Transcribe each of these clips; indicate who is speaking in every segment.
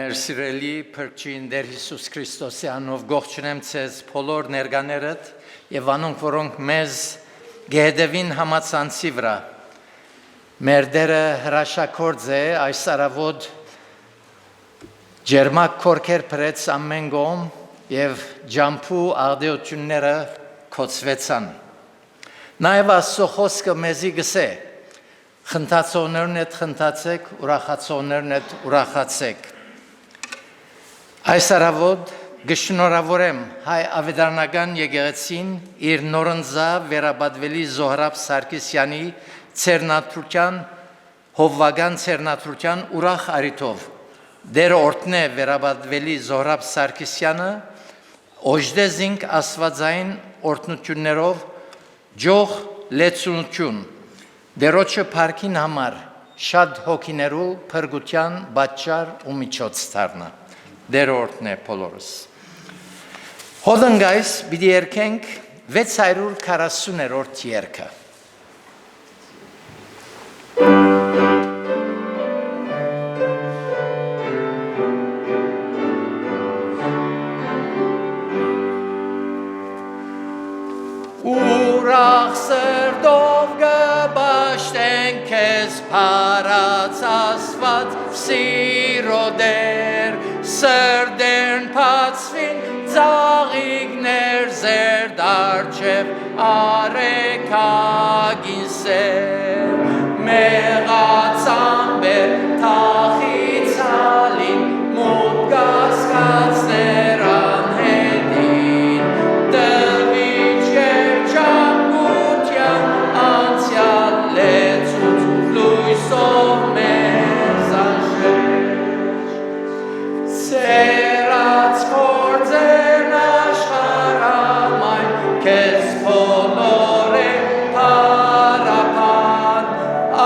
Speaker 1: Մեր սիրելի Փրկչին Տեր Հիսուս Քրիստոսի անով գողջունեմ ցեզ բոլոր ներկաներդ եւ անոնք որոնք մեզ գեհդեվին համացանցի վրա մեր Տերը հրաշակորձ է այս արավոտ ջերմակ քորքեր փրեց ամեն գոմ եւ ջամփու աղդեությունները կոծվեցան նաեւ Աստծո խոսքը մեզի գսե խնդացողներն եք խնդացեք ուրախացողներն եք ուրախացեք Այս արավոտ գշնորհավորեմ հայ ավետարանական եկեղեցին իր նորընձա վերաբադվելի Զոհրաբ Սարգսյանի ցերնատրության հովվական ցերնատրության ուրախ արիթով դեր օրտնե վերաբադվելի Զոհրաբ Սարգսյանը օժդեզինք աստվածային օրտնություններով ջող լեցունություն դերոջը парքին համար շատ հոգիներու փրկության բաճար ու միջոց դառնա Դեր օրտնե բոլորս Հոդնգայս պիտի երկենք 640-րդ երգը Ուրախ սրտով գբաշտենք քեզ փառած Աստված սիրո Տեր Սրդերն փացվին ծաղիկներ զեր դարջև արեքագին սեր մեղացան բեր թախից հալին մոտ կասկածներ անհետին տվիչ երջանկության անցյալ լեցուց լույսով մեզ անշեջ Սերած կործեն աշխարամայն, կեզ բոլոր են պարապան,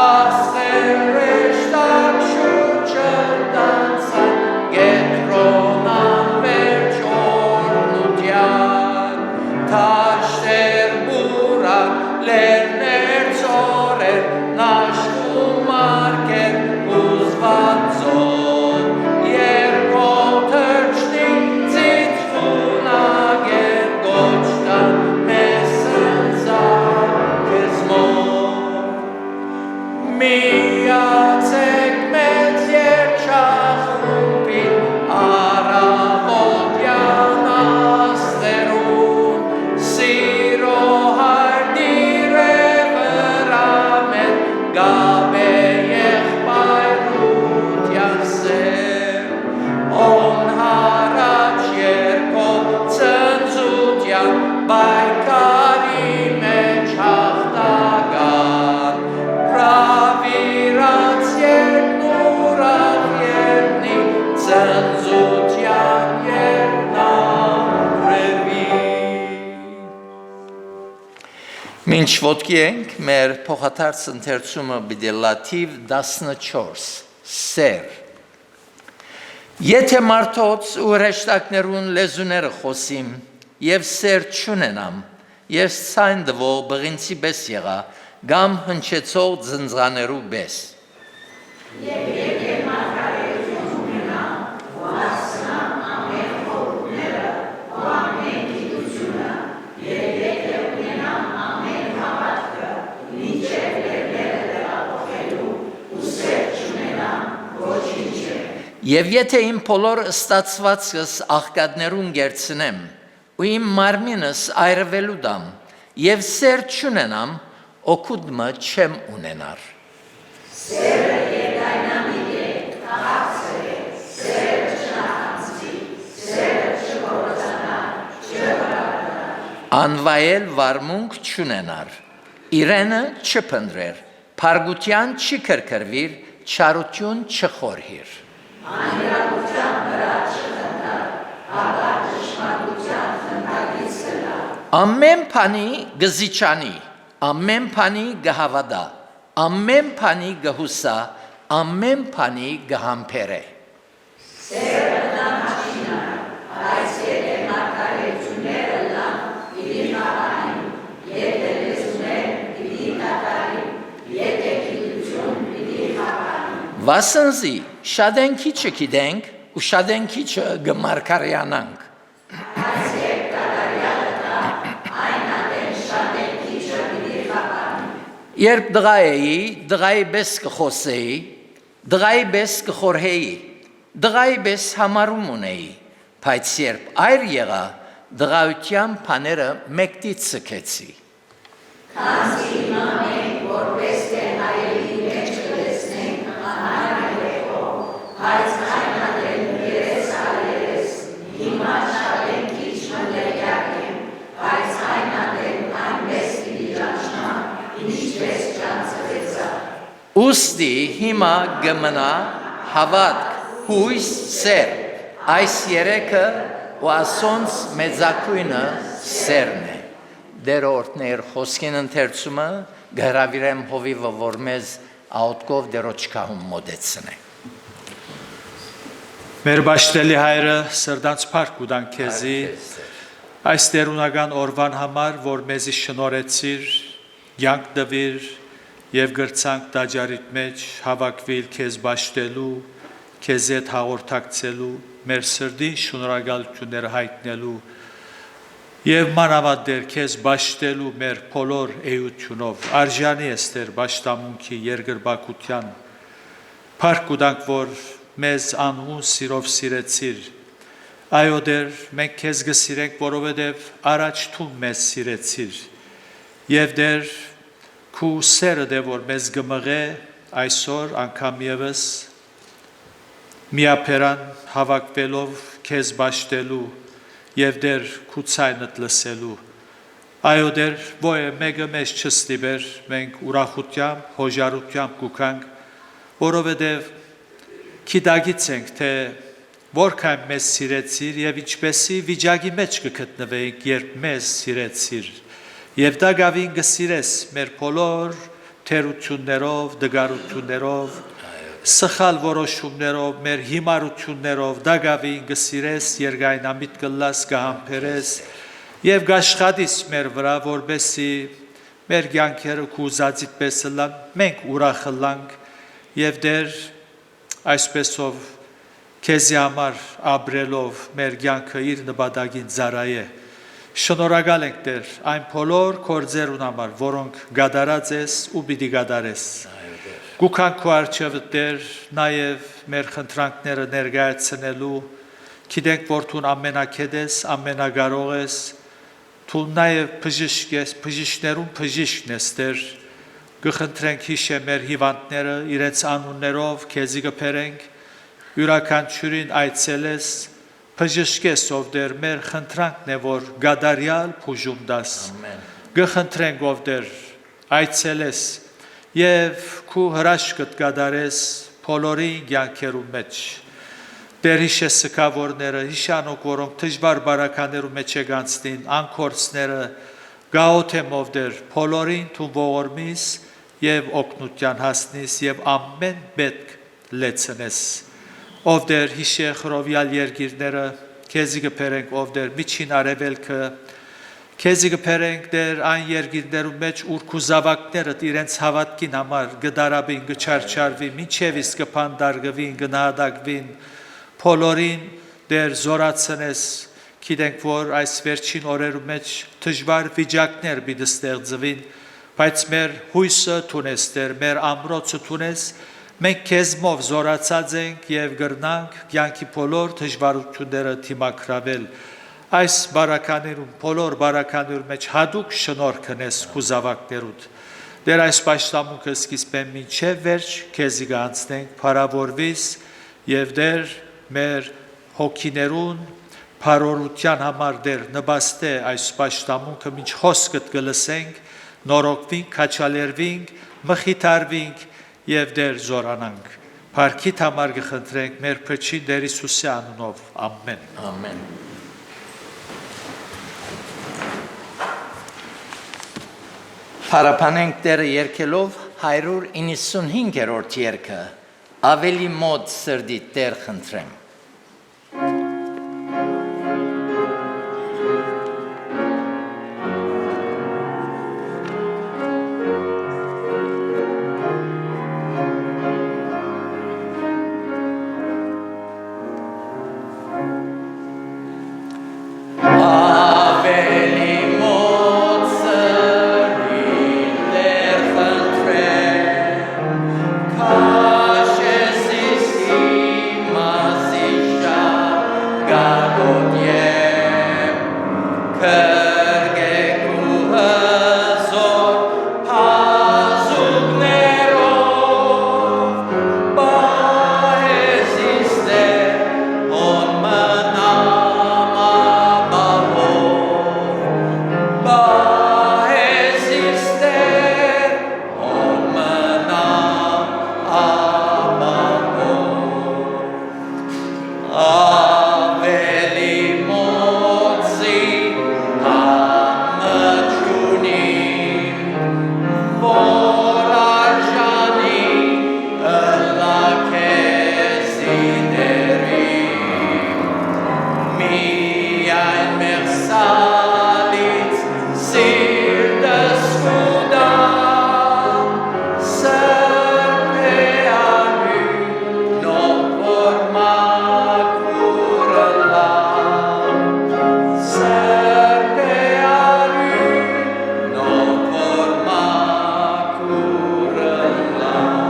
Speaker 1: աստղեր ռեշտակ շուրջը դանցան, գետրոնան վերջ օրնուտյան, թաշտեր բուրակ, լերներ ծորեր, նաշկու մարկեր, ուզված ծոր, Մինչ ոտքի ենք, մեր փոխադարձ ընթերցումը պիտի լաթիվ 14, սեր։ Եթե մարդոց ու հրեշտակներուն լեզուները խոսիմ, և սեր չունենամ, և ցայն դվող բղինցի պես եղա, կամ հնչեցող ձնձղաներու պես։ Եվ եթե մարգարեություն ունենամ, ու հասնամ ամեն խորհուրդները, ու ամեն գիտությունը, և եթե ունենամ ամեն հավատքը, մինչև լեռները տեղափոխելու, ու սեր չունենամ, ոչինչ է։ Եվ եթե իմ բոլոր ստացվածքս աղքատներուն գերցնեմ, ու իմ մարմինս այրվելու դամ, և սեր չունենամ, օգուտը չեմ ունենար։ Սերը երկայնամիտ է, քաղաքսեր է, սերը չնախանձվի, սերը չկործանար, չհրավառար։ Անվայել վարմունք չունենար, իրենը չփնտրեր, փարգության չքրքրվիր, չարություն չխորհիր։ Անիրավության վրա չխնդար, հապա ճշմարտության խնդագից կլա։ Ամեն բանի գզիչանի, ամեն բանի գհավադա, ամեն բանի գհուսա, ամեն բանի գհամբերե։ Սերը նամաշինա, այս եթե մարգարեությունները լան, իդի խաղանին, եթե լեզուներ, իդի կատարին, եթե գիտություն, իդի խաղանին։ Վասնզի շատ ենք քիչ գիտենք ու Ուշադենքիչը գմարկարյանանք։ Երբ դղա էի, դղայի պես կխոսեի, դղայի պես կխորհեի, դղայի պես համարում ունեի, բայց երբ այր եղա, դղայության բաները մեկտից սկեցի։
Speaker 2: Քանզի հիմա մենք որպես թե հայերի մեջ կտեսնենք անհայրեքով, բայց այնադեմ երես արերես, հիմա շատ են քիչ մտերյակ եմ, բայց այնադեմ այնպես պիտի ճանչնա, ինչպես ճանչվեցա։
Speaker 1: Ուստի հիմա գմնա հավատք, հույս, սեր, այս երեքը ու ասոնց մեծակույնը սերն է։ Դերորդներ խոսքին ընթերցումը գհրավիրեմ հովիվը, որ մեզ աուտկով դերոչքահում մոդեցն է։
Speaker 3: Մեր բաշտելի հայրը սրդանց պարկ ուդան քեզի, այս տերունական օրվան համար, որ մեզի շնորեցիր, յանք դվիր և գրցանք տաջարիտ մեջ հավակվիլ քեզ բաշտելու, քեզ հետ հաղորդակցելու, մեր սրդին շնորհակալությունները հայտնելու և մանավանդ քեզ բաշտելու մեր բոլոր էությունով, արժանի ես Տեր բաշտամունքի երկրպագության, փառք ուտանք, որ մեզ անհուն սիրով սիրեցիր, այո Տեր, մենք քեզ գսիրենք, որովհետև առաջ դու մեզ սիրեցիր, և Տեր քու սերը դե որ մեզ գմղե այսօր անգամ ևս միապերան հավաքվելով քեզ բաշտելու և Տեր քու ցայնդ լսելու, այո Տեր, ոյ մեկը մեզ չստիպեր, մենք ուրախությամբ, հոժարությամբ կուքանք, որովհետև գիտագից ենք, թե որքան մեզ սիրեցիր և ինչպեսի վիճակի մեջ կգտնվենք, երբ մեզ սիրեցիր, և դա գավին կսիրես մեր բոլոր թերություններով, դգարություններով, սխալ որոշումներով, մեր հիմարություններով, դա գավին կսիրես, երկայնամիտ կլաս, կհամբերես և կաշխատիս մեր վրա, որպեսզի մեր կյանքերը քու ուզածիդ պես լան, մենք ուրախ լանք և Տեր այսպեսով քեզի համար ապրելով մեր կյանքը իր նպատակին ծառայե։ Շնորհակալ ենք Տեր այն բոլոր գործերուն համար, որոնք գադարած ես ու պիտի գադարես։ Գուքանք քո առջև Տեր նաև մեր խնդրանքները ներկայացնելու, գիտենք որ դու ամենակետ ես, ամենակարող ես, դու նաև բժիշկ ես, բժիշկներուն բժիշկն ես Տեր, կխնդրենք հիշե մեր հիվանդները, իրենց անուններով քեզի կբերենք, յուրաքանչյուրին այցելես, բժշկես ով Տեր, մեր խնդրանքն է, որ գադարյալ բուժում տաս, կխնդրենք ով Տեր, այցելես և քու հրաշքդ գադարես բոլորին կյանքերու մեջ, Տեր հիշե սգավորները, հիշանոք, որոնք դժվար բարականերու մեջ եկանցնին, անկորցները, գաղութեմ ով Տեր, բոլորին դու ողորմիս և օգնության հասնիս և ամեն պետք լեցնես, ով Տեր հիշե խրովյալ երկիրները, քեզի կբերենք ով Տեր, միջին արևելքը, քեզի կբերենք Տեր այն երկիրներու մեջ, ուր քու զավակներդ իրենց հավատքին համար կդարաբին, կչարչարվին, մինչև իսկ կփանդարգվին, կնահատակվին, բոլորին Տեր զորացնես, գիտենք որ այս վերջին օրերու մեջ դժվար վիճակներ պիտի ստեղծվին, բայց մեր հույսը տունես Տեր, մեր ամրոցը տունես, մենք քեզմով զորացած ենք և գրնանք կյանքի բոլոր դժվարությունները դիմակրավել, այս բարականերում, բոլոր բարականերու մեջ հատուկ շնորհքն ես քու զավակներուդ, Տեր այս պաշտամունքը սկիզբեն մինչև վերջ քեզի կանցնենք, փառավորվիս և Տեր մեր հոգիներուն փառորության համար Տեր նպաստե այս պաշտամունքը մինչ խոսքդ կլսենք, նորոգվենք, քաջալերվենք, մխիթարվենք և Տեր զորանանք։ Փառքիդ համար կխնդրենք մեր փրկին Տեր Հիսուսի անունով։ Ամեն։
Speaker 1: Ամեն։ Փառաբանենք Տերը երգելով 195-րդ երգը, ավելի մոտ սրդի Տեր խնդրեմ։ Սալից սիրտս կուտա Սրբ է արյուն նոր որ մաքուրը լավ Սրբ է արյուն նոր որ մաքուրը լավ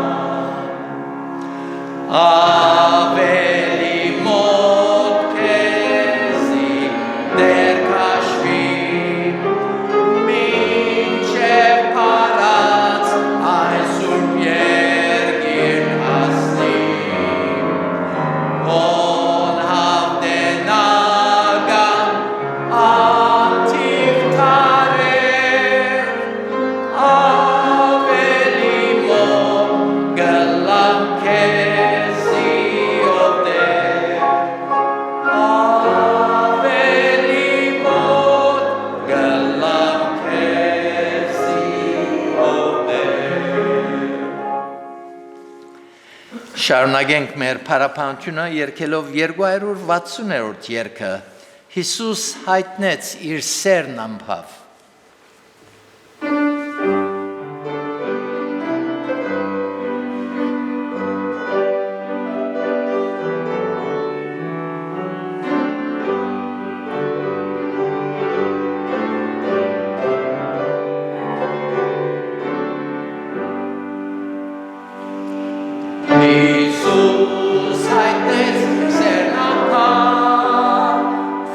Speaker 1: Ավելի մոտ քեզի դեր քաշվի մինչև փարած այս սուրբ երկիր հասնի Ոն հավդենական ակտիվ թարեր ավելի մոտ գլամ քեզի ով դեր ավելի մոտ գլամ քեզի ով դեր Շարունակենք մեր փառապանությունը երգելով 260-րդ երգը Հիսուս հայտնեց իր սերն ամփավ Հիսուս հայտնեց սերն ամփավ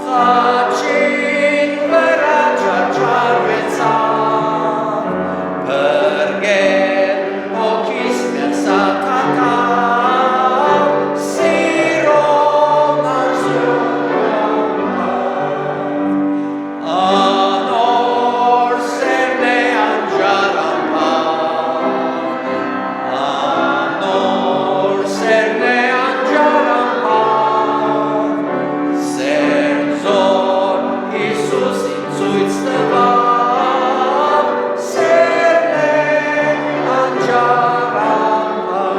Speaker 1: խաչին վրա չարչարվեցավ Փրկել հոգիս մեղսակատավ սիրով Անոր սերն է անջար ամփավ Անոր սերն է անջար ամփավ Սերն զոր Հիսուսին ցույց տվավ Սերն է անջար ամփավ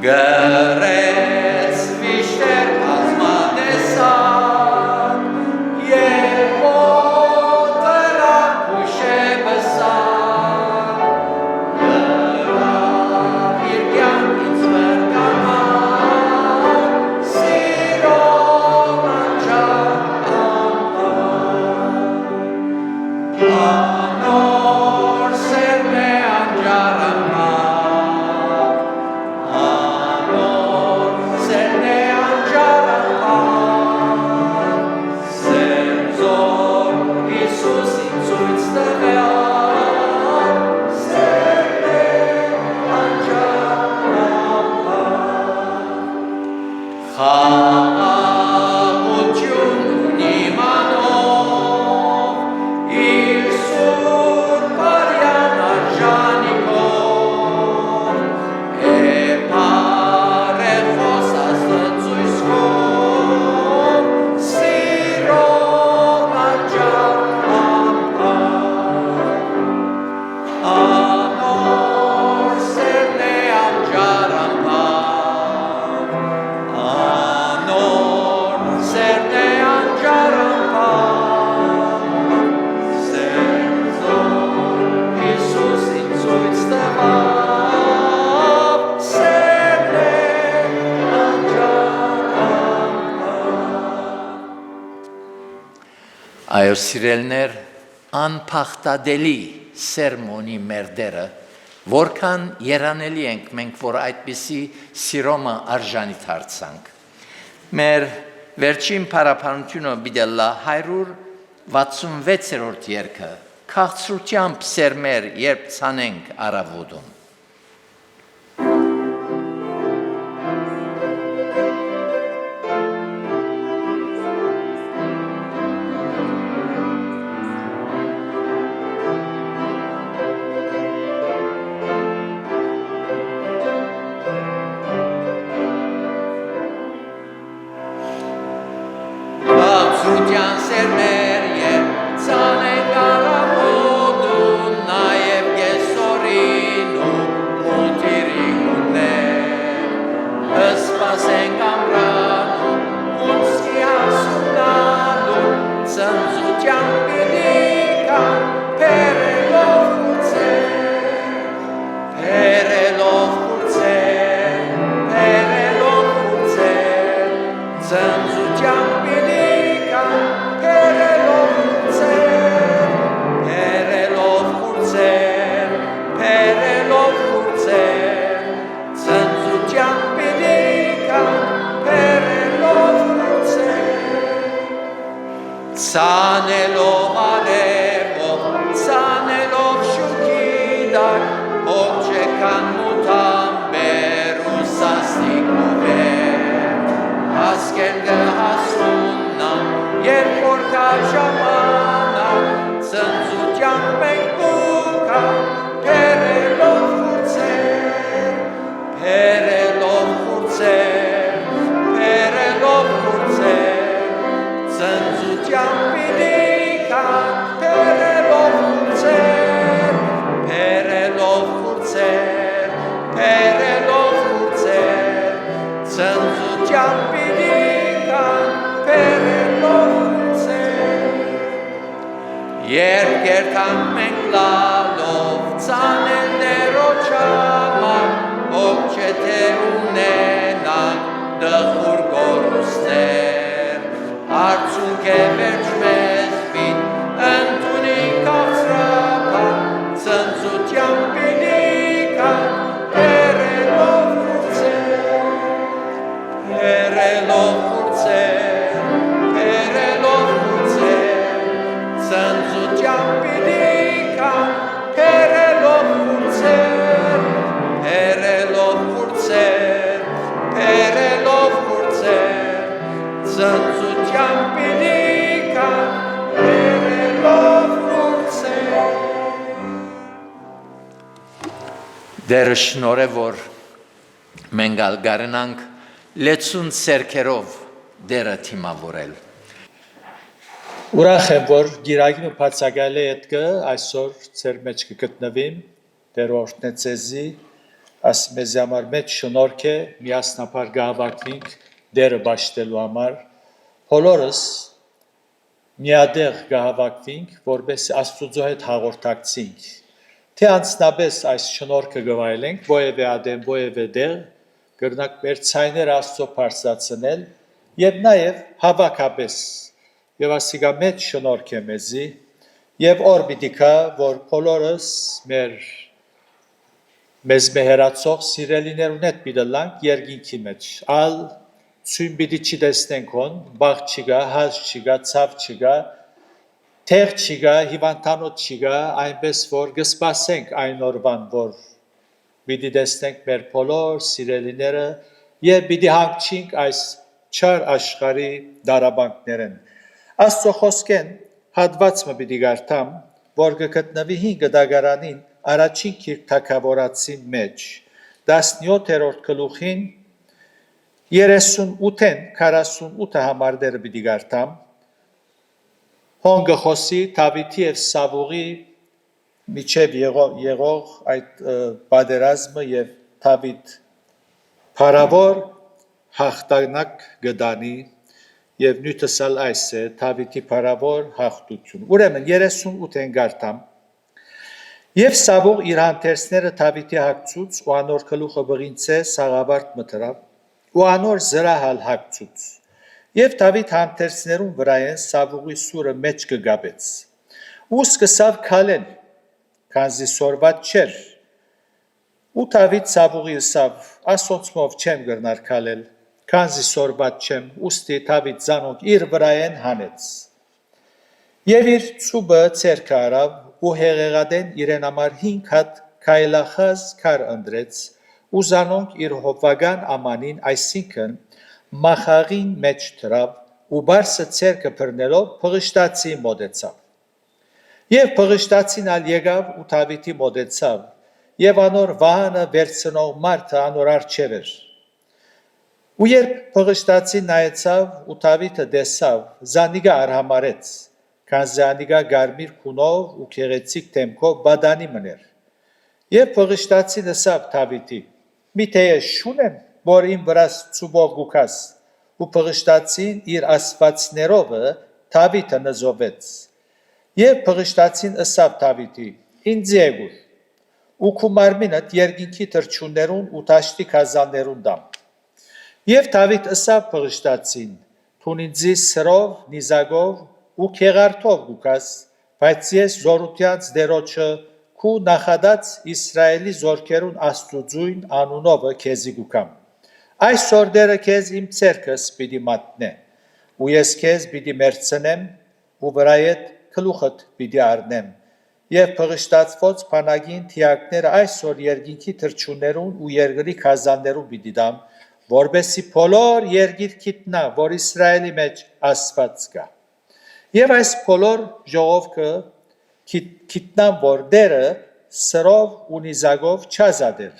Speaker 1: Գրեց վիշտեր բազմատեսակ Եվ ոտրակ ուշեբսակ Գրավ իր կյանքից մերկանակ Սիրով անջար ամփավ Անոր սերն է անջար ամփավ Անոր սերն է անջար ամփավ Սերն զոր Հիսուսին ցույց տվավ Սերն է անջար ամփավ Խաղաղություն ունի մանով իր սուրբ արյան արժանիքով Էպարեխոս աստծույսքով սիրով անջար ամփավ Անոր սերն է անջար ամփավ Անոր սերն է անջար ամփավ Սերն զոր Հիսուսին ցույց տվավ Սերն է անջար ամփավ Այո սիրելներ անփախտադելի սերմոնի մեր դերը որքան երանելի ենք մենք որ այդպիսի սիրոմը արժանի դարձանք Մեր վերջին փառապանությունը բիդելլա 166-րդ երգը քաղցրությամբ սերմեր երբ ցանենք առավոտում Սուտյան սերմեր և ծանենք առավոտում նաև կեսօրին ու մութիրի ունենք սպասենք ամրանում ուսկի հասունանում Ցանելով արևով, ցանելով շուքիդակ, հոգչեկան մութամբեր ու սաստիկ ուվեր, հասկեն գհասուննան, երբ որ կա ժամանակ, ծնծության մենք կուկա, պերելով խուրցեր, պերելով խուրցեր, պերելով խուրցեր, ծնծության պիդիկան, պերելով խուրցեր, պերելով խուրցեր, պերելով խուրցեր, ծնծության պիդիկան, պերելով խուրցեր, երբ կերտանք մենք լալով, ծանել դերոչամար, հոգ չէ թե ունենանք դխուր գորուսներ, արդյունք է վերջ մեզ պիտ, ընդունի կաղցրապան, ծնծության պիդիկան, պերելով խուրցեր, պերելով խուրցեր, պերելով խուրցեր, ծնծության պիդիկան, պերելով խուրցեր, պերելով խուրցեր, պերելով խուրցեր, ծնծության պիդիկան, պերելով խուրցեր։ Դերը շնորհ է, որ մենք գարնանք լեցուն սերքերով դերը թիմավորել։
Speaker 3: Ուրախ եմ, որ գիրագիմը բացակայել է ետքը այսօր ծեր մեջ կգտնվիմ, դեր օրհնե ձեզի, ասի մեզի համար մեջ շնորհք է, միասնապար գահավաքվինք դերը բաշխելու համար, բոլորս միադեղ գահավաքվինք, որպես Աստուծո հետ հաղորդակցինք, թե անցնապես այս շնորհքը գվայելենք, ովևէ ադեմ, ովևէ դեղ, կրնանք մեր ցայները Աստծո բարձրացնել եւ նաեւ հավաքապես եւ ասիգա մեջ շնորհք է մեզի եւ օր պիտի կա որ բոլորս մեզ մեհերացող սիրելիներուն հետ պիտի լանք երկինքի մեջ ալ ցույն պիտի չտեսնենք հոն բաղ չգա հազ չգա ցավ չգա թեղ չգա հիվանդանոց չգա այնպես որ կսպասենք այն օրվան որ պիտի տեսնենք մեր բոլոր սիրելիները եւ պիտի հանգչենք այս չար աշխարհի դարաբանկներեն Աստծո խոսքեն հատվածը պիտի գարտամ, որ կգտնվի 5 դագարանին առաջին քիրք թագավորացին մեջ, 17-րդ գլուխին 38-ին 48 համարները պիտի գարտամ, հոնգը խոսի Դավիթի եւ Սավուղի միջև եղող այդ պատերազմը եւ Դավիթ փարավոր հաղթանակ գտանի Եվ նույնիսկ այս է Դավիթի փարավոր հաղթություն։ Ուրեմն 38-ին գարտամ։ Եվ Սավուղ իր հանդերձները Դավիթի հագցուց ու անոր գլուխը բղինցե սաղավարտ մտրավ ու անոր զրահալ հագցուց։ Եվ Դավիթ հանդերձներուն վրայեն Սավուղի սուրը մեջ կգաբեց։ Ու սկսավ քալել, քանզի սորված չէր։ Ու Դավիթ Սավուղի ասավ. «Ասոնցմով չեմ գրնար քալել»։ Քանզի սորված չեմ, ուստի Դավիթ զանոք իր վրայեն հանեց։ Եվ իր ծուբը ցերկը արավ ու հեղեղադեն իրեն համար 5 հատ քայլախած քար ընդրեց ու զանոնք իր հովվական ամանին, այսինքն մախաղին մեջ դրավ ու բարսը ցերկը բռնելով փղշտացի մոտեցավ։ Եվ փղշտացին ալ եկավ ու Դավիթի մոտեցավ եւ անոր վահանը վերցնող մարդը անոր առջև էր։ Ու երբ փղշտացին նայեցավ ու Դավիթը տեսավ, զանիգա արհամարեց, քանզի անիգա գարմիր քունով ու քեղեցիկ դեմքով բադանի մներ։ Եվ փղշտացին ասավ Դավիթի. «Միթե ես շունեմ, որ իմ վրաս ծուբով գուքաս»։ Ու փղշտացին իր ասվածներով Դավիթը նզովեց։ Եվ փղշտացին ասավ Դավիթի. «Ինձ եկուր, ու քու մարմինդ երկինքի թրջուններուն ու տաշտի քազաններուն դամ»։ Եվ Դավիթ ասավ փղշտացին. «Թուն ինձի սրով, նիզակով ու քեղարտով գուքաս, բայց ես զորությանց դերոջը քու նախադած Իսրայելի զորքերուն Աստուծույն անունովը քեզի գուքամ։ Այսօր դերը քեզ իմ ցերկս պիտի մատնե, ու ես քեզ պիտի մերցնեմ
Speaker 4: ու վրայետ գլուխդ պիտի առնեմ։ Եվ փղշտացված բանակին թիակները այսօր երկինքի թրջուններուն ու երկրի քազաններուն պիտի դամ, որբեսի բոլոր երկիր գիտնա, որ Իսրայելի մեջ Աստված կա։ Եվ այս բոլոր ժողովքը գիտնան, որ դերը սրով ու նիզակով չազատեր,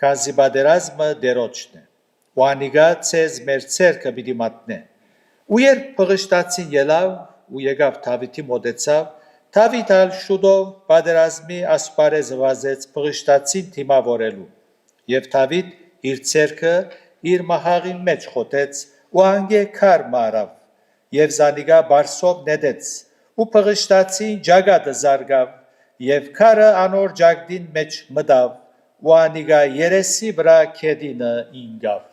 Speaker 4: քանզի պատերազմը դերոջն է։ Ու անիգա ցեզ մեր ցերկը պիտի մատնե։ Ու երբ փղշտացին ելավ ու եկավ Դավիթի մոտեցավ, Դավիթ ալ շուտով պատերազմի ասպարեզը վազեց փղշտացին թիմավորելու։ Եվ Դավիթ իր ցերկը իր մահաղին մեջ խոտեց ու անգե քար մարավ եւ զանիգա բարսով նետեց ու փղշտացին ջագատը զարգավ եւ քարը անոր ջագդին մեջ մտավ ու անիգա երեսի վրա քեդինը ինգավ։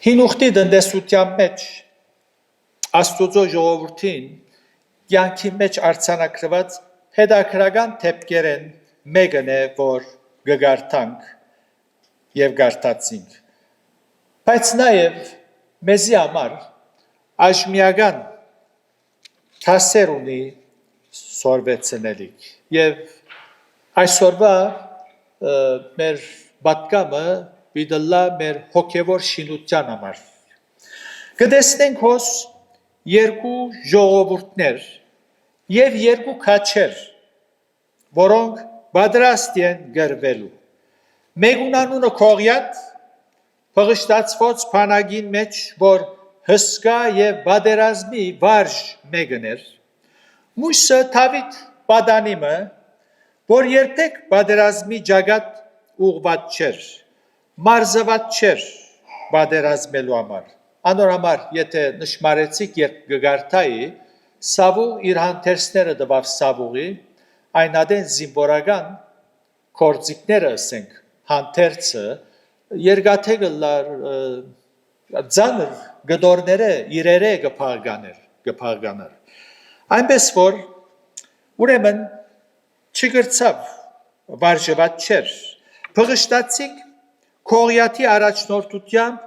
Speaker 4: Հինուխտի դնդեսության մեջ Աստուծո ժողովրդին յանքի մեջ արձանագրված հետաքրական թեփքերեն մեկն է, որ գգարտանք եւ գարտացինք։ Բայց նաեւ մեզի համար աժմիական թասեր ունի սորվեցնելիք եւ այսօրվա մեր պատգամը պիտի մեր հոգեվոր շինության համար։ Կտեսնենք հոս երկու ժողովուրդներ եւ երկու քաչեր, որոնք պատրաստ են գրվելու։ Մեկուն անունը Քողիաթ, փղշտացված բանակին մեջ, որ հսկա եւ պատերազմի վարժ մեկն էր։ Մույսը Դավիթ պատանիմը, որ երբեք պատերազմի ջագատ ուղղված չէր, մարզված չէր պատերազմելու համար։ Անոր համար, եթե նշմարեցիք երբ գգարտայի, Սավուղ իր հանդերձները տվավ Սավուղի, այնադեն զինվորական կորձիկները ասենք հանդերձը երկաթե գլար ձանր գդորները իրերը գփաղկաներ։ Այնպես որ ուրեմն չգրծավ վարժված չէր։ Փղշտացիկ Քողիաթի առաջնորդությամբ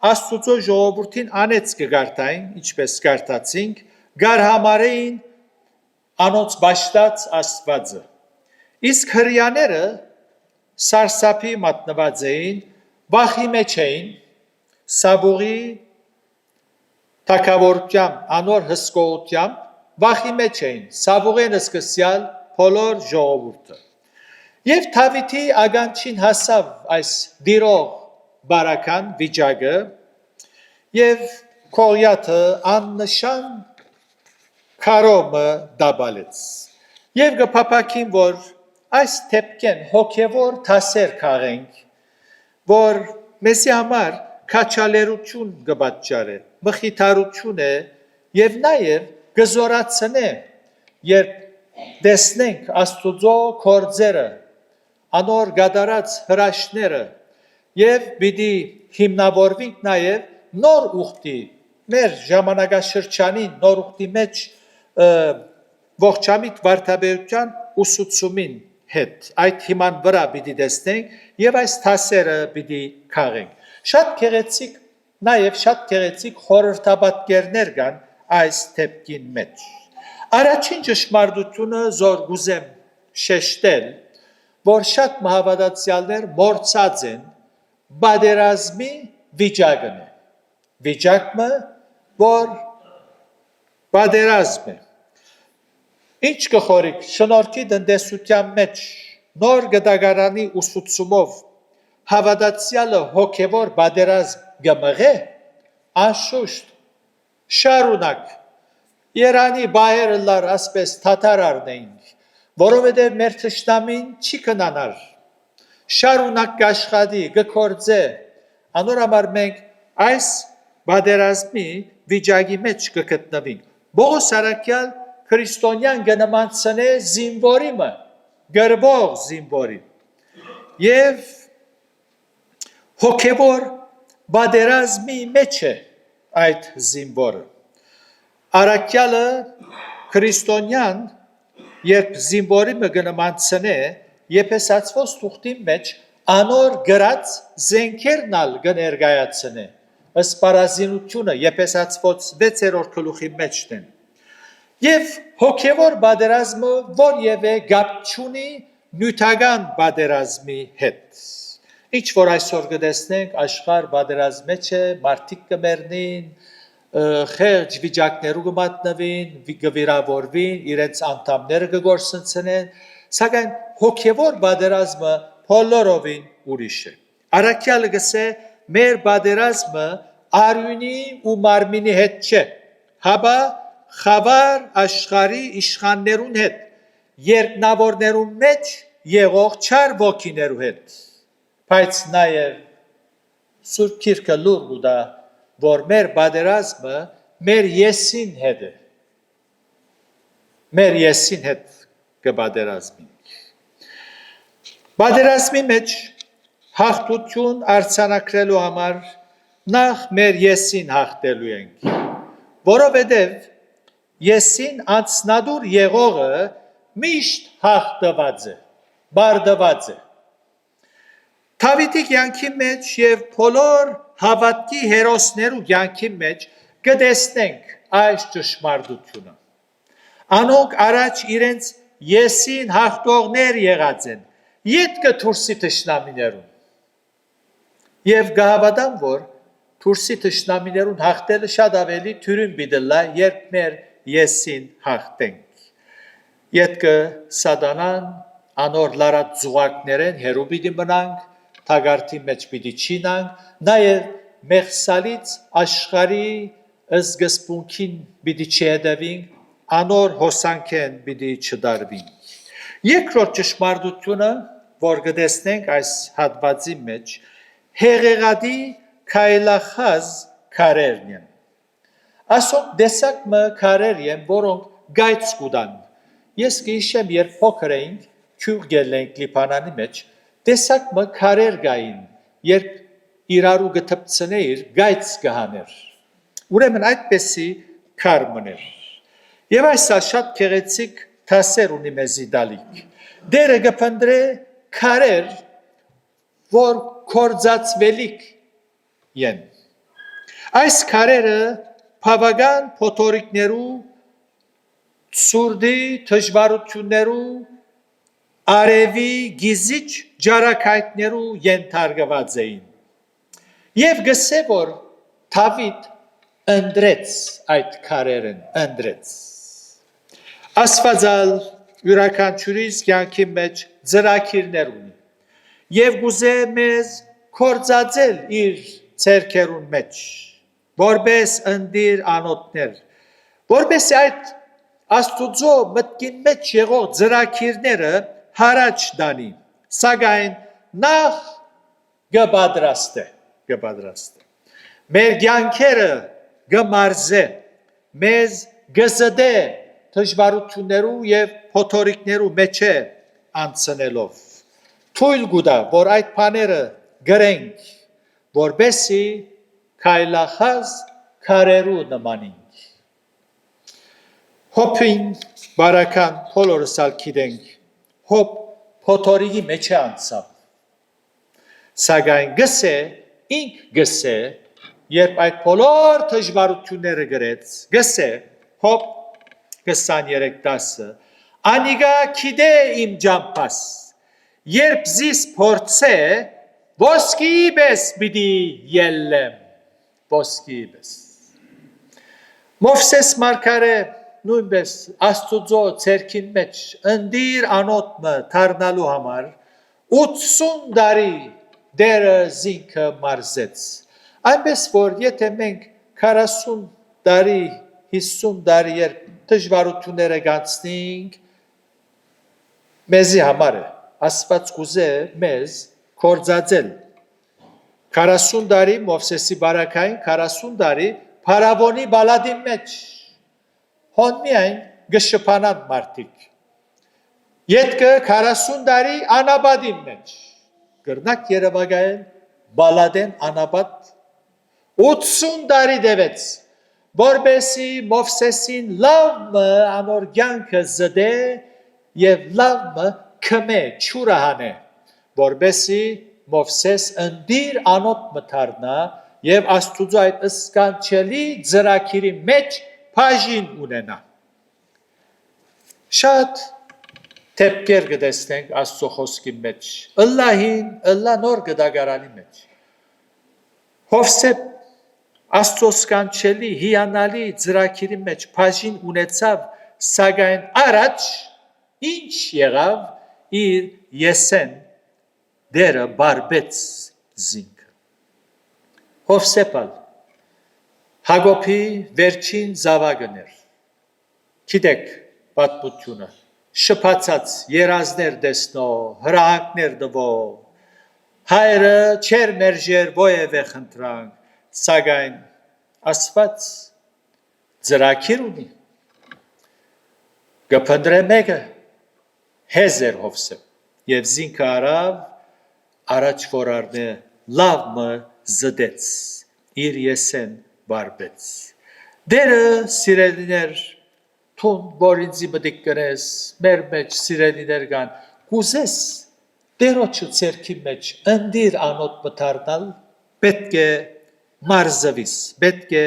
Speaker 4: Աստուծո ժողովրդին անեց կգարտային, ինչպես գարտացինք, գարհամարեին անոց բաշտած Աստվածը։ Իսկ հրյաները սարսափի մատնված էին, վախի մեջ էին, Սավուղի թագավորությամբ, անոր հսկողությամբ, վախի մեջ էին, Սավուղեն սկսյալ բոլոր ժողովուրդը։ Եվ Դավիթի ագանչին հասավ այս դիրող բարական վիճակը եւ Քողիաթը աննշան քարոմը դաբալեց եւ գփապակին որ այս թեփքեն հոգեվոր թասեր քաղենք որ մեզի համար քաչալերություն կբաճարե մխիթարություն է եւ նաեւ գզորացնե երբ տեսնենք Աստուծո կորձերը անոր գադարած հրաշները եւ պիտի հիմնավորվենք նաեւ նոր ուխտի մեր ժամանակաշրջանին նոր ուխտի մեջ ողջամիտ վարդապետության ուսուցումին հետ այդ հիման վրա պիտի տեսնենք եւ այս թասերը պիտի քաղենք շատ գեղեցիկ նաեւ շատ գեղեցիկ խորհրդապատկերներ կան այս թեփքին մեջ առաջին ճշմարտությունը զոր գուզեմ շեշտել որ շատ մահավատացյալներ մորցած են պատերազմի վիճակն է վիճակը որ պատերազմ է ինչ կխորիկ շնորհքի տնտեսության մեջ նոր գդագարանի ուսուցումով հավատացյալը հոգևոր պատերազմ գմղե անշուշտ շարունակ Երանի բայերը լար ասպես թաթար առնեինք որովհետև մեր թշնամին չի կնանար շարունակ կաշխատի գկործե անոր համար մենք այս պատերազմի վիճակի մեջ կգտնվենք Բողոս Արաքյալ քրիստոնյան գնամանցնե զինվորիմը գրվող զինվորի եւ հոգեվոր պատերազմի մեջ է այդ զինվորը Արաքյալը քրիստոնյան երբ զինվորիմը գնամանցնե Եփեսացվոս թուղթի մեջ անոր գրած զենքերն ալ կներկայացնե ըսպարազինությունը եփեսացված 6-րդ գլուխի մեջն են։ Եվ հոգևոր պատերազմը որևէ գապ չունի նյութական պատերազմի հետ։ Ինչ որ այսօր կտեսնենք աշխարհ պատերազմի մեջ է, մարդիկ կմեռնին, խեղճ վիճակներու կմատնվին, կվիրավորվին, իրենց անդամները կգործընծնեն, սակայն հոգևոր պատերազմը բոլորովին ուրիշ է։ Առաքյալը գսե մեր պատերազմը արյունի ու մարմինի հետ չէ, հապա խավար աշխարհի իշխաններուն հետ, երկնավորներուն մեջ եղող չար ոգիներու հետ։ Բայց նաև Սուրբ Գիրքը լուր ուտա, որ մեր պատերազմը մեր եսին հետ է։ Մեր եսին հետ կպատերազմենք։ Պատերազմի մեջ հաղթություն արձանագրելու համար նախ մեր եսին հաղթելու ենք, որովհետև եսին անցնադուր եղողը միշտ հաղթված է, բարդված է։ Դավիթի կյանքի մեջ եւ բոլոր հավատքի հերոսներու կյանքի մեջ կտեսնենք այս ճշմարտությունը։ Անոնք առաջ իրենց եսին հաղթողներ եղած են, ետքը դուրսի թշնամիներուն։ Եվ կհավատամ, որ դուրսի թշնամիներուն հաղթելը շատ ավելի թյուրին պիտի, երբ մեր եսին հաղթենք։ Ետքը սատանան անոր լարած զուգակներեն հերու պիտի մնանք, թագարտի մեջ պիտի չինանք, նաև մեղսալից աշխարհի զգսպունքին պիտի չհետևենք, անոր հոսանքեն պիտի չդարվենք։ Երկրորդ ճշմարտությունը, որ կտեսնենք այս հատվածի մեջ, հեղեղատի քայլախած քարերն են։ Ասոք դեսակ մը քարեր են, որոնք գայծ կուտան։ Ես կհիշեմ, երբ փոքր էինք, քյուղ գելենք Լիբանանի մեջ, դեսակ մը քարեր գային, երբ իրարու գտպցներ, գայծ կհաներ։ Ուրեմն այդպեսի քար մներ։ Եվ այսա շատ գեղեցիկ դասեր ունի մեզի դալիք։ Դերը կփնտրե քարեր, որ կործածվելիք են։ Այս քարերը բավական փոթորիկներու, սուրդի, թշվառություններու, արևի, գիզիչ ջարակայթներու ենթարկված էին։ Եվ գսե, որ Դավիթ ընդրեց այդ քարերն, ընդրեց։ Աստվածալ յուրաքանչյուրիս կյանքի մեջ ծրագիրներ ունի։ Եվ գուզե մեզ կործածել իր ցերքերուն մեջ, որպես ընդիր անոթներ, որպես այդ Աստուծո մտքին մեջ եղող ծրագիրները հարաճ դանի, սակայն նախ կպատրաստե։ Մեր կյանքերը կմարզե, մեզ կզդե դժվարություններու եւ փոթորիկներու մեջ անցնելով։ Թույլ գուտա, որ այդ բաները գրենք, որբեսի քայլախած քարերու նմանինք։ Հոփին բարական բոլորս ալ գիտենք, հոփ փոթորիկի մեջ անցավ։ Սակայն գսե, ինք գսե, երբ այդ բոլոր դժվարությունները գրեց, գսե, հոփ 23:10, անիգա գիտե իմ ջամփաս, երբ զիս փորձե, ոսկի պես պիտի ելլեմ, ոսկի պես։ Մովսես մարգարե նույնպես Աստուծո ցերքին մեջ ընդիր անոթը դառնալու համար 80 տարի դերը զինքը մարզեց։ Այնպես որ եթե մենք 40 տարի, 50 տարի երբ դժվարությունները գանցնենք, մեզի համար է, Աստված կուզե մեզ կործածել։ 40 տարի Մովսեսի բարակային, 40 տարի Փարավոնի բալադի մեջ, հոն միայն գշպանան մարդիկ։ Ետքը 40 տարի անաբադի մեջ, գրնակ երևագայեն բալադեն անաբադ 80 տարի դևեց, որբեսի Մովսեսին լավը անոր կյանքը զդե և լավը կմե չուրահանե, որբեսի Մովսես ընդիր անոթ մթարնա եւ Աստուծո այդ սկանչելի ծրագիրի մեջ բաժին ունենա։ Շատ տեպքեր կտեսնենք Աստծո խոսքի մեջ, ըլլա նոր գդագարանի մեջ։ Հովսեփ Աստծո սկանչելի հիանալի ծրագիրի մեջ բաժին ունեցավ, սակայն առաջ ինչ եղավ իր Եսեն դերը բարբեց զինքը։ Հովսեփը Հակոբի վերջին զավակն էր։ Գիտեք պատմությունը, շփացած երազներ տեսնող, հրահանգներ տվող, հայրը չեր մերժեր ովևէ խնդրանք, սակայն Աստված ծրագիր ունի։ Կփնտրե մեկը հեզեր Հովսեփ եւ զինքը արավ առաջ որ առնե լավ մը զդեց իր Եսեն բարբեց։ Դերը սիրելիներ թուն որ ինձի մտիկ կրես մեր մեջ սիրելիներ կան կուզես դերոջը ցերքի մեջ ընդիր անոտ մտարնալ պետք է մարզվիս պետք է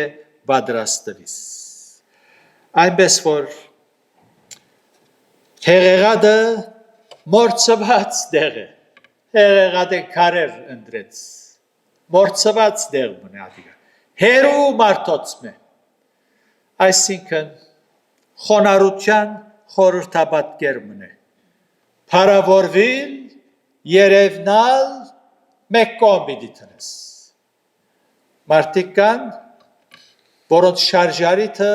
Speaker 4: պատրաստվիս այնպես որ հեղեղադը մորցված դեղ է հեղեղադը քարեր ընդրեց մորցված դեղ մնա դիգա հերու մարդոցմե այսինքն խոնարհության խորհրդապատկեր մնե փարավորվիլ երևնալ մեկ կողմ դիտնես մարդիկ կան որոնց շարժարիթը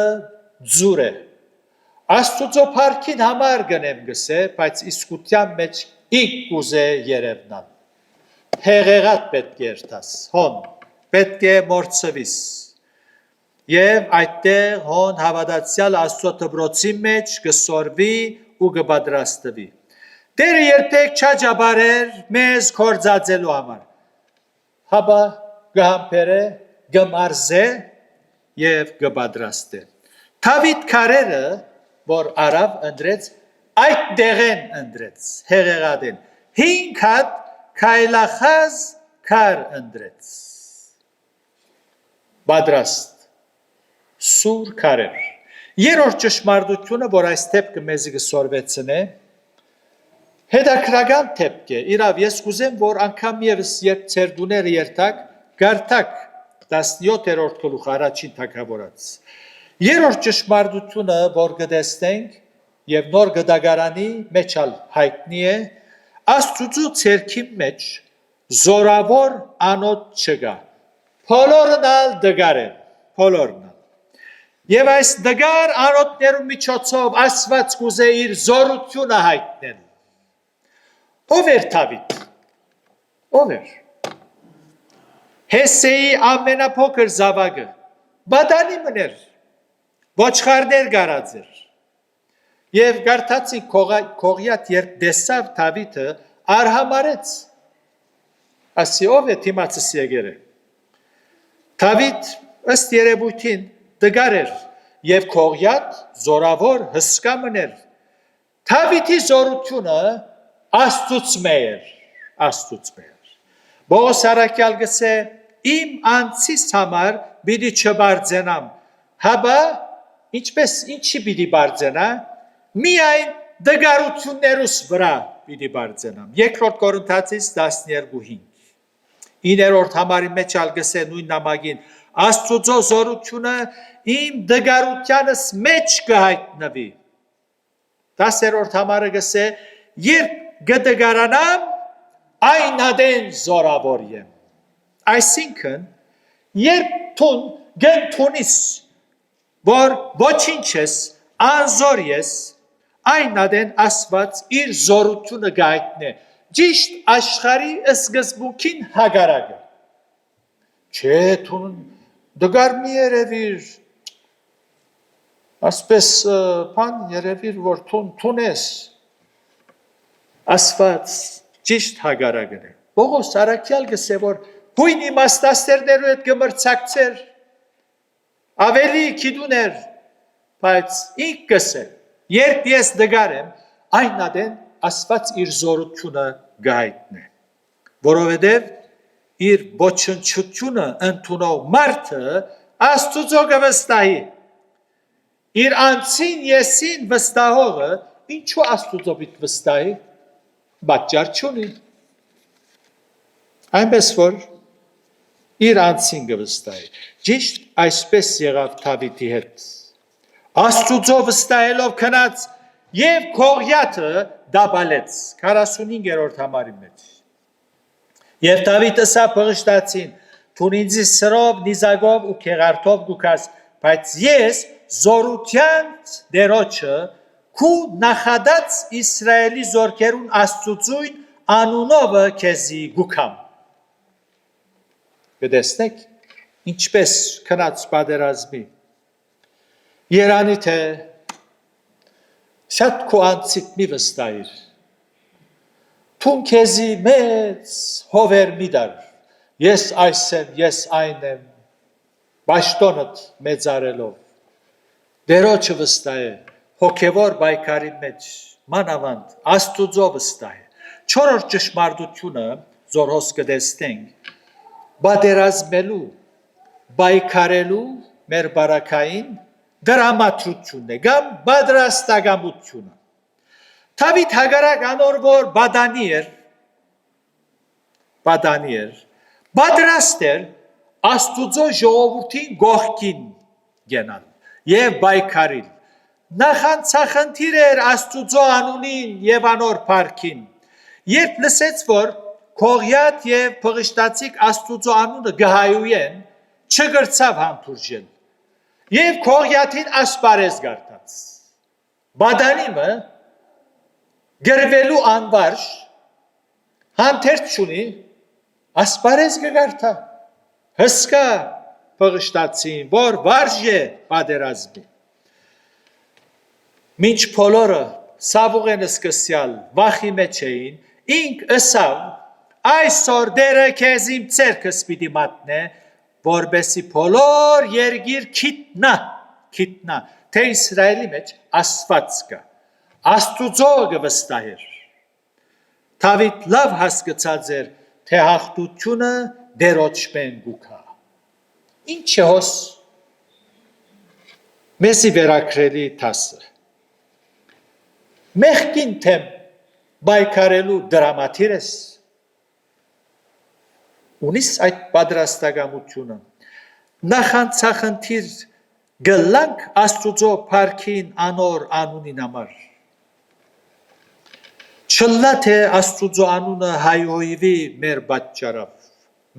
Speaker 4: ձուր է Աստուծո փառքին համար գնեմ գսե բայց իսկության մեջ իք կուզե երևնալ հեղեղատ պետք է երթաս հոն պետք է մորցվիս եւ այդտեղ հոն հավատացյալ Աստծո դբրոցի մեջ կսորվի ու կպատրաստվի Դերը երբեք չաջաբարեր մեզ կործածելու համար հաբա գամբերը գմարզե եւ կպատրաստե Դավիթ քարերը որ արավ ընդրեց այդ դեղեն ընդրեց հեղեղադեն 5 հատ քայլախազ քար ընդրեց պատրաստ սուր քարեր երրորդ ճշմարտությունը որ այս թեփքը մեզ կսորվեցնե հետաքրական թեփք է իրավ ես կուզեմ որ անգամ եւս երբ ցերդուները երթակ գարտակ 17-րդ գլուխ առաջին թագավորած երրորդ ճշմարտությունը որ կտեսնենք եւ նոր գդագարանի մեջ հայտնի է Աստծո ցերքի մեջ զորավոր անոթ չկա բոլորնալ դգար են բոլորնալ եւ այս դգար անոթներու միջոցով Աստված կուզե իր զորությունը հայտնել ով էր Դավիթ ով էր Հեսեի ամենափոքր զավակը բադանի մներ ոչխարներ գարած էր եւ գարտացի կողյատ երբ դեսավ Դավիթը արհամարեց ասի ով է թիմացս եկերը Դավիթ ըստ երևույթին դգար էր եւ կողյատ զորավոր հսկա մներ Դավիթի զորությունը Աստծո էր Բողոս Արաքյալ գսե իմ անցիս համար պիտի չբարձենամ հաբա ինչպես ինչի պիտի բարձենա միայն դգարություններուս վրա պիտի բարձենամ երկրորդ Կորինթացիս 12:5 9-րդ համարի մեջ ալգսե նույն նամակին Աստծո զորությունը իմ դգարությանս մեջ կհայտնվի 10-րդ համարը գսե երբ գդգարանամ այն ադեն զորավոր եմ այսինքն երբ թուն գնթունիս որ ոչինչ ես անզոր ես այն ադեն Աստված իր զորությունը գայտնե ճիշտ աշխարհի սկզբունքին հագարակը չէ թուն դգար մի երևիր ասպես բան երևիր որ թուն ես Աստված ճիշտ հագարակն է Բողոս Արաքյալ գսե որ հույն իմաստասերներու հետ գմրցակցեր ավելի քիդուներ բայց ինք գսե երբ ես դգար եմ այն ադեն Աստված իր զորությունը գայտնե որովհետև իր ոչնչությունը ընդունող մարդը Աստուծո կվստահի։ Իր անձին եսին վստահողը ինչու Աստուծո պիտի վստահի։ Պատճառ չունի։ Այնպես որ իր անձին կվստահի։ Ճիշտ այսպես եղավ Դավիթի հետ։ Աստուծո վստահելով քնած եւ Գողիաթը դաբալեց 45-րդ համարի մեջ։ Եվ Դավիթ ասա փղշտացին. «Թուն ինձ սրով, նիզակով ու քեղարտով գուքաս, բայց ես զորության դերոջը քու նախադած Իսրայելի զորքերուն Աստծույն անունովը քեզի գուքամ»։ Կտեսնեք ինչպես քնած պատերազմի։ Երանի թե շատ քո անձիդ մի վստահիր։ Թուն քեզի մեծ հովեր մի դար։ Ես այս եմ, ես այն եմ, պաշտոնդ մեծարելով։ Դերոջը վստահե, հոգևոր բայկարի մեջ, մանավանդ, Աստուծո վստահե։ Չորրորդ ճշմարտությունը, զորհոս կտեսնենք, պատերազմելու, բայկարելու մեր բարակային դրամատրությունն է, կամ պատրաստակամությունը։ Դավիթ հագարակ անոր որ բադանի էր, պատրաստ էր Աստուծո ժողովրդին գողքին գենալ եւ բայկարիլ։ Նախանցախնդիր էր Աստուծո անունին եւ անոր փառքին։ Երբ լսեց որ Գողիաթ եւ փղշտացիկ Աստուծո անունը գահայույեն, չգրցավ համբուրժել։ Եվ Գողիաթին ասպարեզ գարտաց։ Բադանիմը գրվելու անվարժ հանդերձ չունի, ասպարեզ կգարտա։ Հսկա փղշտացին, որ վարժ է պատերազմի։ Մինչ բոլորը սավուղեն սկսյալ վախի մեջ էին, ինք ըսավ, այսօր դերը քեզ իմ ցերկս պիտի մատնե, որբեսի բոլոր երգիր քիտնա, թե Իսրայելի մեջ Աստված կա, Աստուծո կվստահեր։ Դավիթ լավ հասկացած էր, թե հաղթությունը դերոջմեն գուքա։ Ինչ է հոս մեզի վերակրելի տասը։ Մեղքին թեմ բայկարելու դրամատիր ես, ունիս այդ պատրաստակամությունը, նախանցախնդիր գլանք Աստուծո փառքին անոր անունին համար։ Չլա թե Աստուծո անունը հայհոյվի մեր պատճառով,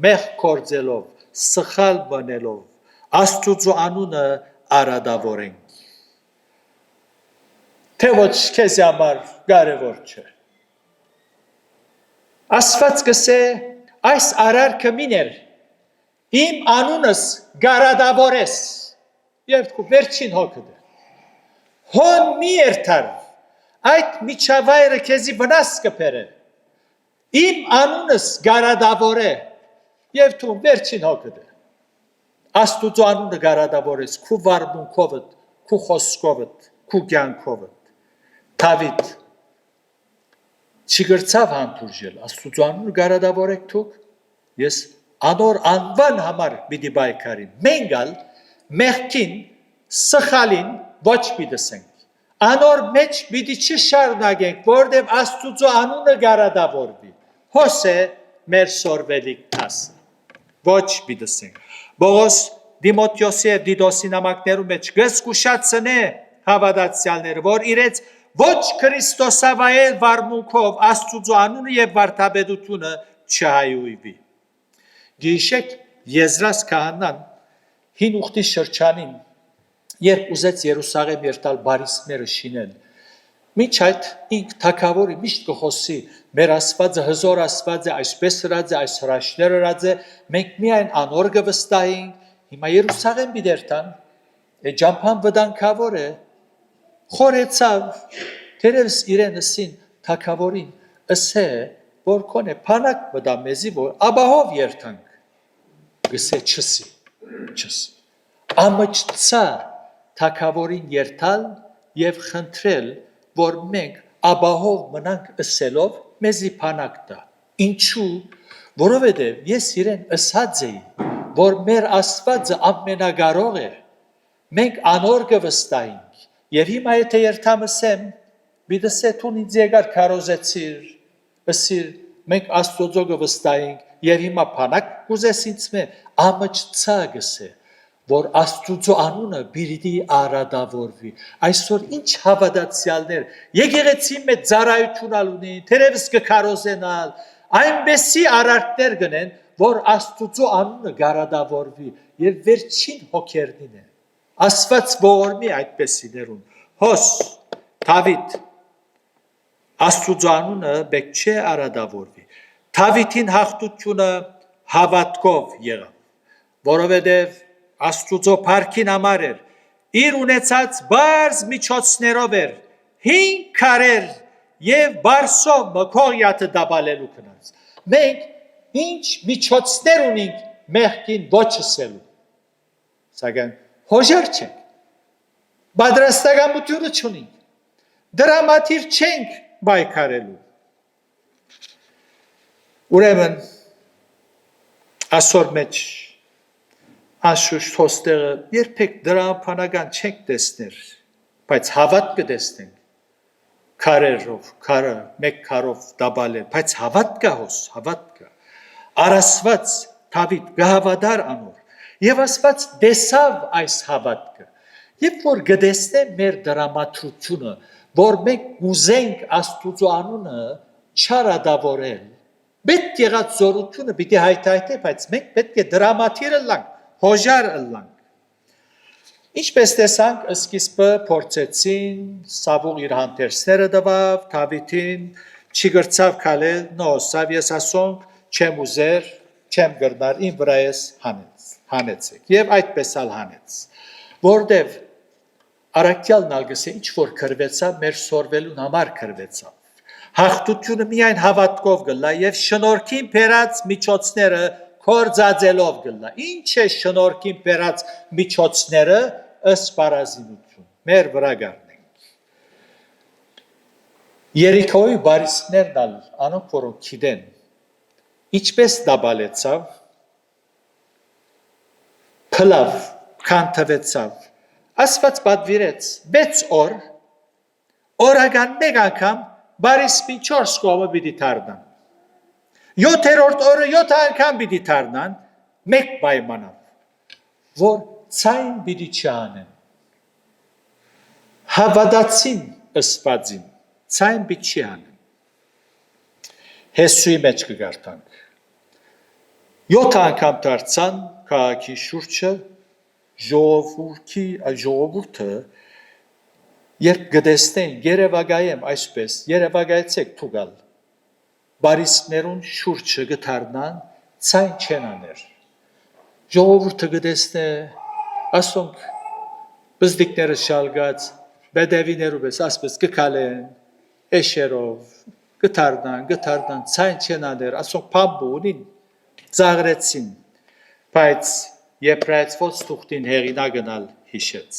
Speaker 4: մեղք կործելով, սխալ բնելով, Աստուծո անունը արադավորենք։ Թե ոչ քեզ համար կարևոր չէ։ Աստված կսե այս արարքը միներ, իմ անունս գարադավորես, և քու վերջին հոգդ է։ Հոն մի երթար, այդ միջավայրը քեզի վնաս կբերե, իմ անունս գարադավոր է, և թու վերջին հոգդ է։ Աստուծո անունը գարադավորես, քու վարմունքովդ, քու խոսքովդ, քու կյանքովդ։ Դավիթ չգրցավ համբուրժել, Աստուծո անունը գարադավորեք դուք, ես անոր անվան համար պիտի բայկարիմ։ Մենք ալ մեղքին, սխալին ոչ պիտի դսենք։ Անոր մեջ պիտի չշարունակենք, որտև Աստուծո անունը գարադավորվի։ Հոս է մեր սորվելիք տասը։ Ոչ պիտի դսենք։ Բողոս Դիմոթեոսի եւ Դիդոսի նամակներում մեջ գսկուշացնե հավատացյալները, որ իրենց ոչ Քրիստոսավայել վարմունքով Աստուծո անունը եւ վարդապետությունը չհայույվի։ Գիշեք Եզրաս քահանան հին ուխտի շրջանին, երբ ուզեց Երուսաղեմ երթալ բարիսմերը շինել, մինչ այդ ինք թագավորի միշտ կխոսի, մեր Աստվածը հզոր Աստված է, այսպես հրած է, այս հրաշքները հրած է, մենք միայն անոր կվստահենք, հիմա Երուսաղեմ պիտի երթան, ջամփան վտանգավոր է, խորեցավ, թերևս իրենսին թագավորին ըսե, որ կոնե փանակ վտա մեզի, որ աբահով երթանք, գսե չսի, ամճցա թագավորին երթալ և խնդրել, որ մենք աբահով մնանք ըսելով մեզի փանակ տա, ինչու, որովհետև ես իրեն ըսած էի, որ մեր Աստվածը ամենակարող է, մենք անոր կվստահենք, եւ հիմա եթե երթամսեմ, բիդսե թուն ինձ եկար քարոզեցիր, ըսիր, մենք Աստծո կվստահենք, եւ հիմա փանակ կուզես ինձ մե ամճցա գսե, որ Աստծո անունը բիրդի արադավորվի։ Այսօր ինչ հավատացյալներ, եկեղեցի մեջ ծառայություն ալունին, թերևս կքարոզենալ, այնպեսի արարքներ գնեն, որ Աստծո անունը գարադավորվի եւ վերջին հոգերնին է։ Աստված ողորմի այդպեսիներուն։ Հոս Դավիթ Աստծո անունը բեք չէ արադավորվի։ Դավիթին հաղթությունը հավատքով եղավ, որովհետև Աստծո փառքին համար էր, իր ունեցած բարձ միջոցներով էր, 5 քարեր եւ բարսով մքողյաթը դաբալելու կնած։ Մենք ինչ միջոցներ ունենք մեղքին ոչսելու։ Սակայն հոժար չենք, պատրաստակամությունը չունենք, դրամատիր չենք բայկարելու։ Ուրեմն ասոր մեջ Աշուշ հոստեղը երբեք դրամապանական չենք տեսներ, բայց հավատ կտեսնենք, քարերով, քարը, մեկ քարով դաբալել, բայց հավատ կա հոս, հավատ կա, արասված Դավիթ գահավադար անոր, եւ ասված դեսավ այս հավատքը, եւ որ գտեսնե մեր դրամատրությունը, որ մենք ուզենք Աստծո անունը չարադավորել, պետք եղած զորությունը պիտի հայթայթե, բայց մենք պետք է դրամատիրը լանք, հոժար ըլլանք։ Ինչպես տեսանք, սկիզբը փորձեցին, Սավուղ իր հանդերձները տվավ, Դավիթին չի գրծավ քալել, նո, սավ ես ասոնք, չեմ ուզեր, չեմ գրնար, իմ վրա ես հանեցեք, եւ այդպես ալ հանեց, որտեվ Արաքյալն ալգսե ինչ որ քրվեցավ, մեր սորվելուն համար քրվեցավ, հաղթությունը միայն հավատքով գլա եւ շնորհքին բերած միջոցները կործածելով գլա, ինչ է շնորհքին բերած միջոցները ըստ պարազինություն, մեր վրա գարնենք։ Երիքոյի բարիսներն ալ, անոնք որոնք գիտեն, ինչպես դաբալեցավ, փլավ, քանթվեցավ, Աստված պատվիրեց 6 օր, օրական մեկ անգամ բարիսպին 4 կողմը պիտի թարնան։ 7-րդ օրը 7 անգամ պիտի թարնան, մեկ պայմանով, որ ցայն պիտի չանեն։ Հավատացին ըսվածին, ցայն պիտի չանեն։ Հեսուի մեջ կգարտանք։ 7 անգամ դարձան քաղաքի շուրջը, ժողովուրդը, երբ գտեսնեն, երևակայեմ այսպես, երևակայեցեք թուգալ, բարիսպներուն շուրջը գթարնան, ցայն չեն աներ։ Ժողովուրդը գտեսնե, ասոնք բզդիկները շալգած, բեդևիներով ես, ասպես կկալեն, էշերով, գթարնան, ցայն չեն աներ, ասոնք պամբունին, ծաղրեցին, բայց Եբրայեցված թուղթին հեղինակնալ հիշեց։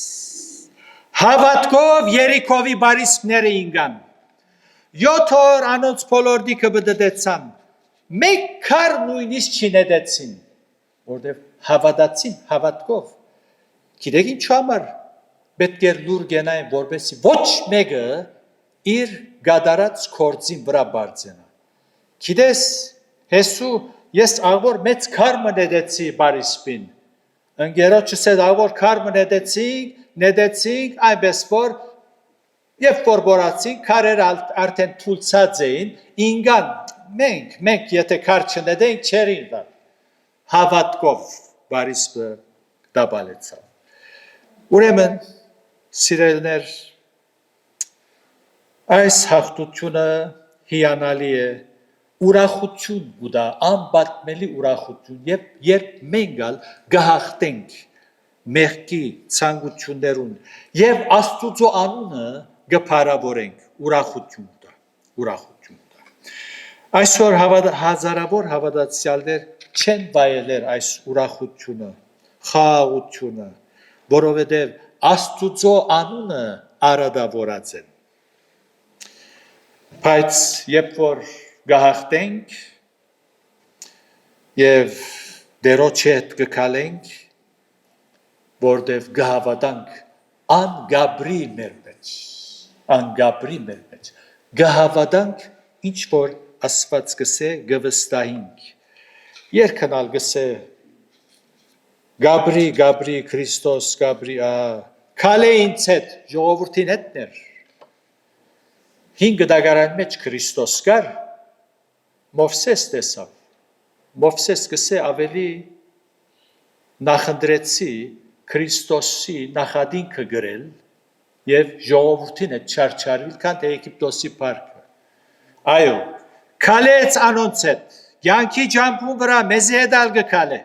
Speaker 4: Հավատքով Երիքովի բարիսպները ինգան, 7 օր անոնց բոլորդիկը բդդեցան, մեկ քար նույնիսկ չնետեցին, որտև հավատացին հավատքով։ Գիտեք ինչու համար պետք է լուր գենային, որպեսզի ոչ մեկը իր գադարած կորձին վրա բարձենա։ Գիտես, Հեսու, ես աղոր մեծ քար մնետեցի բարիսպին, ընկերոջս հետ աղոր քար նետեցինք, այնպես որ Երբ որ բորացին, քարերը արդեն թուլցած էին, ինգան, մենք եթե քար չնետենք, չերին դա, հավատքով բարիսպը դաբալեցավ։ Ուրեմն, սիրելներ, այս հաղթությունը հիանալի է, ուրախություն գուտա, անպատմելի ուրախություն, երբ մենք գահախտենք մեղքի ցանկություններուն եւ Աստծո անունը գփարավորենք, ուրախություն դա։ Այսօր հազարավոր հավատացյալներ չեն վայելեր այս ուրախությունը, խաղաղությունը, որովհետև Աստծո անունը արադավորած են։ Բայց երբ որ գահախտենք, Եվ դերոջ հետ կգալենք, որտև գահավատանք անգաբրի մեր մեջ, անգաբրի մեր մեջ, գահավատանք ինչ որ Աստված գսե գվստահինք, երկնալ գսե Գաբրի, Գաբրի, Քրիստոս, Գաբրի, քալե ինձ հետ, ժողովրդին հետներ, 5 դագարան մեջ Քրիստոս կար, Մովսես տեսավ, Մովսես գսե ավելի նախնդրեցի Քրիստոսի նախադինքը գրել և ժողովրդին հետ չարչարվել, կան թե Եգիպտոսի պարկը, այո, քալեց անոնց հետ, յանքի ջամփուն վրա մեզի հետ ալ գքալե,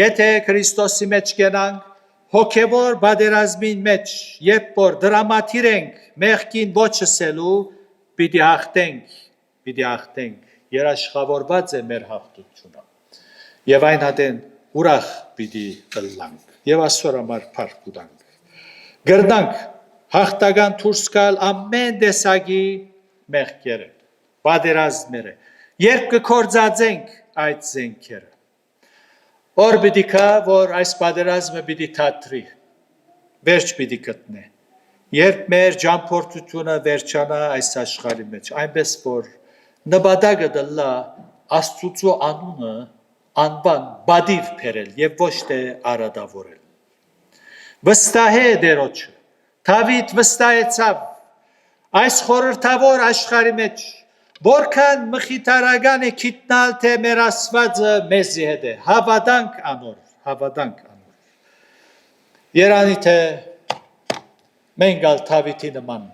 Speaker 4: եթե Քրիստոսի մեջ կենանք, հոգևոր բادرազմին մեջ, երբ որ դրամատիր ենք մեղքին ոչսելու, պիտի հաղթենք, երաշխավորված է մեր հաղթությունը, և այն հատեն ուրախ պիտի ըլլանք, և ասոր համար պարկ ուտանք, գրնանք հաղթական թուրս կալ ամեն դեսագի մեղքերը, բادرազմերը, երբ կքործածենք այդ զենքերը, որ պիտի կա, որ այս բادرազմը պիտի թատրի, վերջ պիտի գտնե, երբ մեր ճամփորդությունը վերջանա այս աշխարհի մեջ, այնպես որ նպատակը դլա Աստծո անունը անվան բադիր փերել եւ ոչ թե արադավորել։ Վստահե դերոջը, Դավիթ վստահեցավ այս խորհրդավոր աշխարհի մեջ, որքան մխիթարական է գիտնալ թե մեր Աստվածը մեզի հետ է, հավատանք անոր։ Երանի թե մենք ալ Դավիթի նման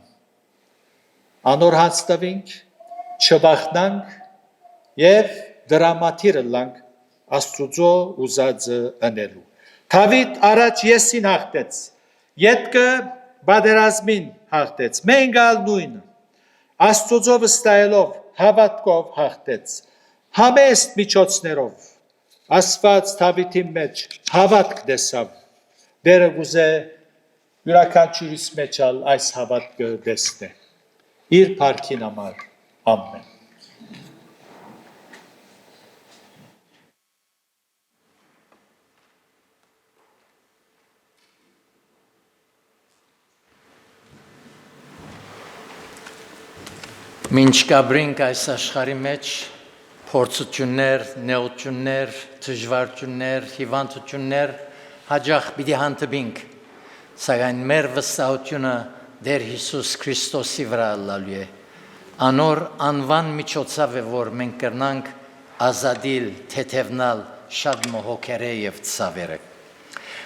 Speaker 4: անոր հաստավենք, չվախնանք եւ դրամատիրը լանք Աստծո ուզածը անելու։ Դավիթ առաջ եսին հաղթեց, ետքը բادرազմին հաղթեց, մենք ալ նույնը, Աստծո վստահելով, հավատքով հաղթեց, համեստ միջոցներով, Աստված Դավիթի մեջ հավատք տեսավ, դերը գուզե յուրաքանչյուրիս մեջ ալ այս հավատքը տեսնե, իր փառքին համար, ամեն։
Speaker 1: Մինչ կաբրինք այս աշխարհի մեջ փորձություններ, նեղություններ, դժվարություններ, հիվանդություններ հաջող պիտի հանդիպենք, սակայն մեր վստահությունը Տեր Հիսուս Քրիստոսի վրա լալու է։ Անոր անվան միջոցով է, որ մենք կրնանք ազատիլ, թեթևնալ շատ մոհոքերը եւ ծավերը։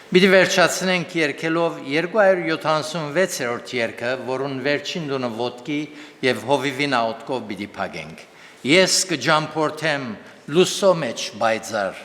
Speaker 1: Պիտի վերջացնենք երկելով 276-րդ երգը, որուն վերջին դոնը ոտքի եւ հովիվին աուտկով պիտի փագենք։ Ես կջամփորդեմ լուսո մեջ բայցար։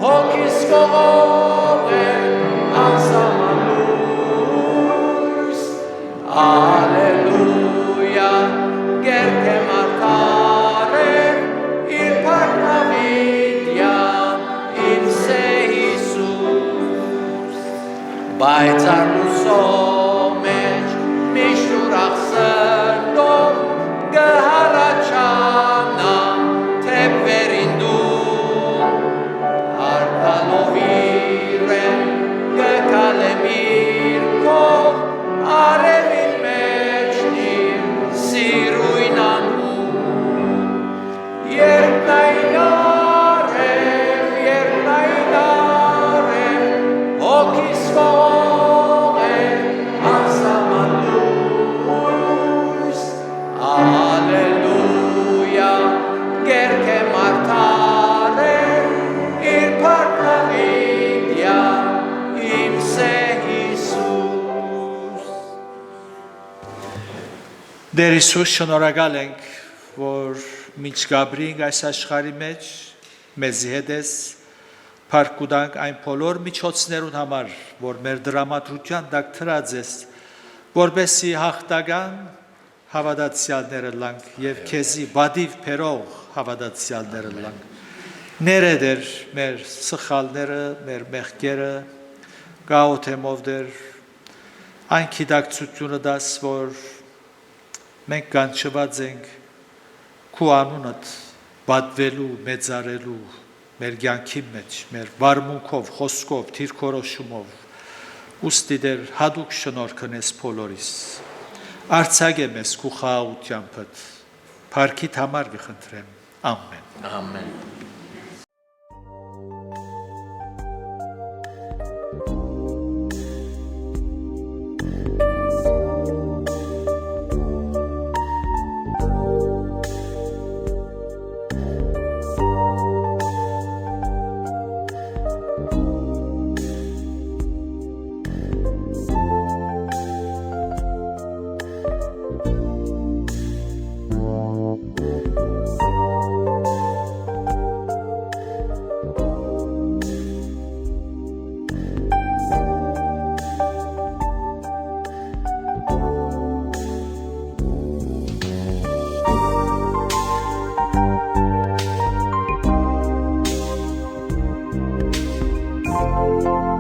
Speaker 2: Hocus
Speaker 1: բայց արուսո մեջ միշտ ուրախ սրտով կհառաջանամ թեփերին դու արտալով իրեն կգալեմ իր կողմ արևին մեջնիր սիրույն անհուն երբ նային արև հոգիս ողող է անսահման լույս Ալելույա գերք է մարդարը իր փառքավիտյա իմ Սե Հիսուս
Speaker 3: Դեր Հիսուս շնորհակալ ենք, որ մինչ գաբրինք այս աշխարհի մեջ մեզի հետ ես փառք կտանք այն բոլոր միջոցներուն համար, որ մեր դրամատրության տակ թրած ես, որբեսի հաղթական հավատացյալները լանք եւ քեզի բադիվ փերող հավատացյալները լանք։ Ներեդեր մեր սխալները, մեր մեղքերը, գաոթեմով դեր այն գիտակցությունը դաս, որ մենք կանչված ենք քու անունդ բադվելու, մեծարելու մեր կյանքի մեջ, մեր վարմունքով, խոսքով, դիրքորոշումով, ուստի դեր հատուկ շնորհ քնես բոլորիս։ Արձակեմ ես քու խաղաղությանդ, փառքիդ համար կխնդրեմ։ Ամեն։
Speaker 1: Ամեն
Speaker 2: Thank you.